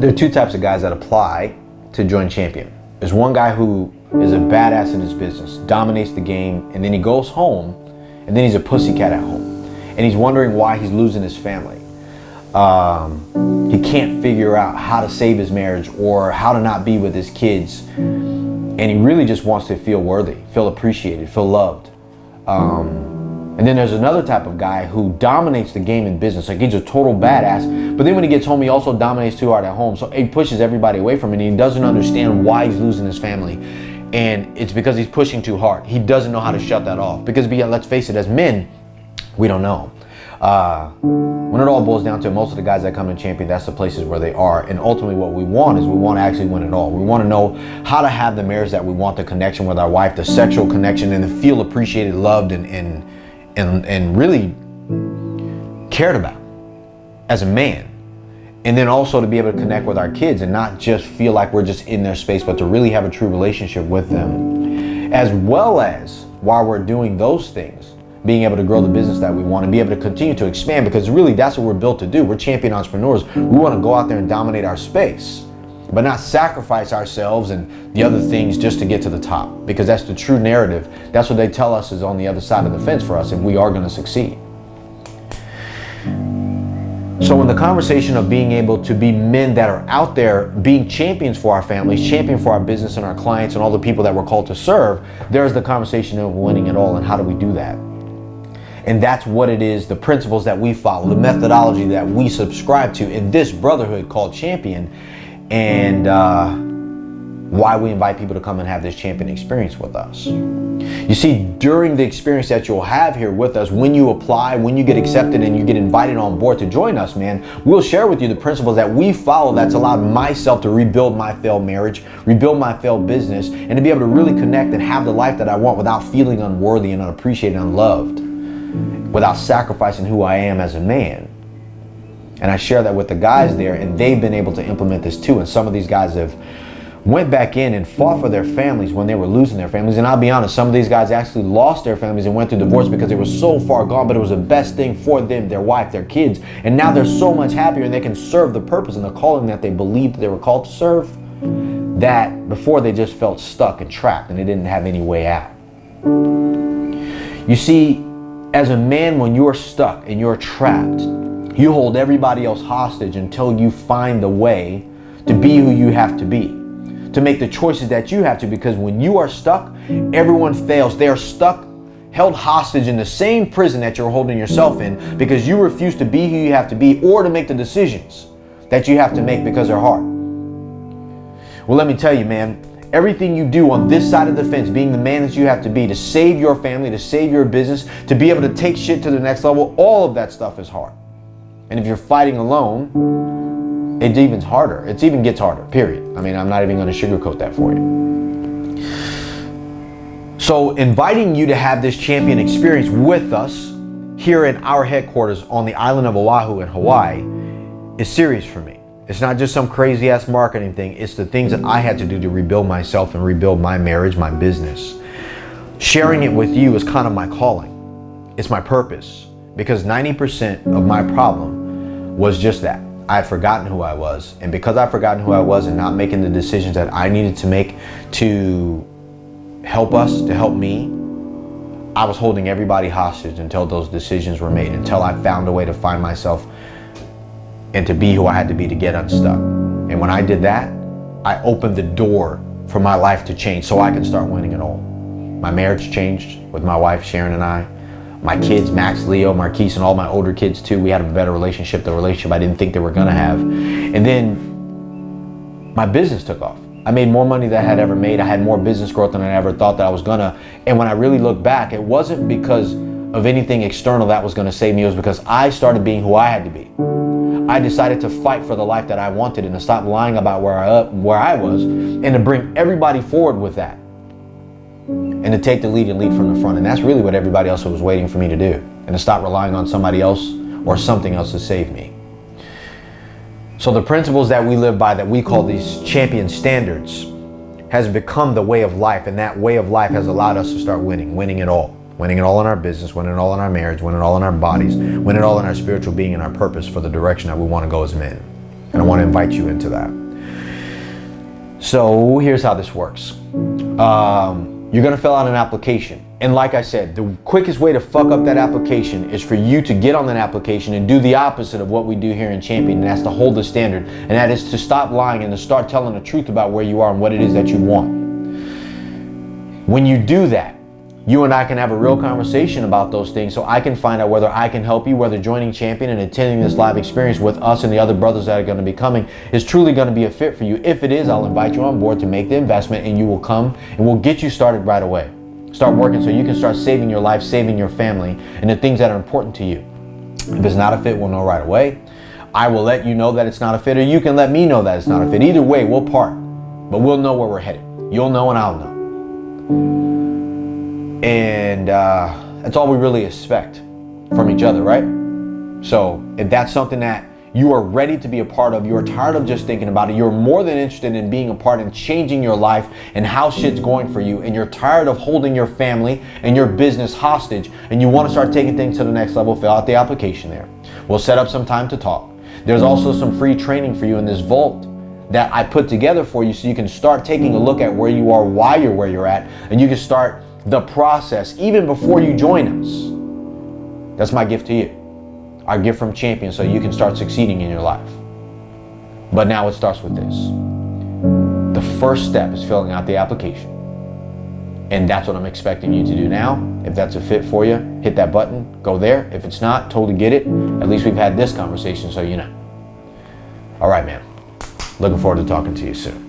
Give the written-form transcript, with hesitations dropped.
There are two types of guys that apply to join Champion. There's one guy who is a badass in his business, dominates the game, and then he goes home, and then he's a pussycat at home. And he's wondering why he's losing his family. He can't figure out how to save his marriage or how to not be with his kids. And he really just wants to feel worthy, feel appreciated, feel loved. And then there's another type of guy who dominates the game in business. Like, he's a total badass. But then when he gets home, he also dominates too hard at home. So he pushes everybody away from him, and he doesn't understand why he's losing his family. And it's because he's pushing too hard. He doesn't know how to shut that off. Because let's face it, as men, we don't know. When it all boils down to it, most of the guys that come to Champion, that's the places where they are. And ultimately what we want is we want to actually win it all. We want to know how to have the marriage that we want, the connection with our wife, the sexual connection, and to feel appreciated, loved, and really cared about as a man. And then also to be able to connect with our kids and not just feel like we're just in their space, but to really have a true relationship with them. As well as, while we're doing those things, being able to grow the business that we want and be able to continue to expand, because really that's what we're built to do. We're champion entrepreneurs. We want to go out there and dominate our space, but not sacrifice ourselves and the other things just to get to the top, because that's the true narrative. That's what they tell us is on the other side of the fence for us if we are going to succeed. So in the conversation of being able to be men that are out there being champions for our families, champion for our business and our clients and all the people that we're called to serve, there's the conversation of winning it all, and how do we do that? And that's what it is, the principles that we follow, the methodology that we subscribe to in this brotherhood called Champion, and why we invite people to come and have this Champion experience with us. You see, during the experience that you'll have here with us, when you apply, when you get accepted and you get invited on board to join us, man, we'll share with you the principles that we follow that's allowed myself to rebuild my failed marriage, rebuild my failed business, and to be able to really connect and have the life that I want without feeling unworthy and unappreciated and unloved, without sacrificing who I am as a man. And I share that with the guys there, and they've been able to implement this too. And some of these guys have went back in and fought for their families when they were losing their families. And I'll be honest, some of these guys actually lost their families and went through divorce because they were so far gone, but it was the best thing for them, their wife, their kids. And now they're so much happier, and they can serve the purpose and the calling that they believed they were called to serve, that before they just felt stuck and trapped and they didn't have any way out. You see, as a man, when you're stuck and you're trapped, you hold everybody else hostage until you find the way to be who you have to be, to make the choices that you have to, because when you are stuck, everyone fails. They are stuck, held hostage in the same prison that you're holding yourself in, because you refuse to be who you have to be or to make the decisions that you have to make because they're hard. Well, let me tell you, man, everything you do on this side of the fence, being the man that you have to be to save your family, to save your business, to be able to take shit to the next level, all of that stuff is hard. And if you're fighting alone, it even harder. It even gets harder, period. I mean, I'm not even going to sugarcoat that for you. So inviting you to have this Champion experience with us here in our headquarters on the island of Oahu in Hawaii is serious for me. It's not just some crazy ass marketing thing. It's the things that I had to do to rebuild myself and rebuild my marriage, my business. Sharing it with you is kind of my calling. It's my purpose, because 90% of my problem was just that. I had forgotten who I was. And because I'd forgotten who I was and not making the decisions that I needed to make to help us, to help me, I was holding everybody hostage until those decisions were made, until I found a way to find myself and to be who I had to be to get unstuck. And when I did that, I opened the door for my life to change so I can start winning it all. My marriage changed with my wife, Sharon, and I. My kids, Max, Leo, Marquise, and all my older kids too, we had a better relationship, the relationship I didn't think they were gonna have. And then my business took off. I made more money than I had ever made. I had more business growth than I ever thought that I was gonna. And when I really look back, it wasn't because of anything external that was gonna save me. It was because I started being who I had to be. I decided to fight for the life that I wanted and to stop lying about where I was, and to bring everybody forward with that. And to take the lead and lead from the front. And that's really what everybody else was waiting for me to do. And to stop relying on somebody else or something else to save me. So the principles that we live by, that we call these Champion standards, has become the way of life. And that way of life has allowed us to start winning it all. Winning it all in our business, winning it all in our marriage, winning it all in our bodies, winning it all in our spiritual being and our purpose for the direction that we want to go as men. And I want to invite you into that. So here's how this works. You're going to fill out an application. And like I said, the quickest way to fuck up that application is for you to get on that application and do the opposite of what we do here in Champion, and that's to hold the standard. And that is to stop lying and to start telling the truth about where you are and what it is that you want. When you do that, you and I can have a real conversation about those things, so I can find out whether I can help you, whether joining Champion and attending this live experience with us and the other brothers that are going to be coming is truly going to be a fit for you. If it is, I'll invite you on board to make the investment, and you will come and we'll get you started right away. Start working so you can start saving your life, saving your family, and the things that are important to you. If it's not a fit, we'll know right away. I will let you know that it's not a fit, or you can let me know that it's not a fit. Either way, we'll part, but we'll know where we're headed. You'll know and I'll know. And that's all we really expect from each other, right? So if that's something that you are ready to be a part of, you're tired of just thinking about it, you're more than interested in being a part and changing your life and how shit's going for you, and you're tired of holding your family and your business hostage, and you want to start taking things to the next level, fill out the application there. We'll set up some time to talk. There's also some free training for you in this vault that I put together for you, so you can start taking a look at where you are, why you're where you're at, and you can start the process even before you join us. That's my gift to you. Our gift from Champion, so you can start succeeding in your life. But now it starts with this. The first step is filling out the application. And that's what I'm expecting you to do now. If that's a fit for you, hit that button, go there. If it's not, totally get it. At least we've had this conversation, so you know. All right, man. Looking forward to talking to you soon.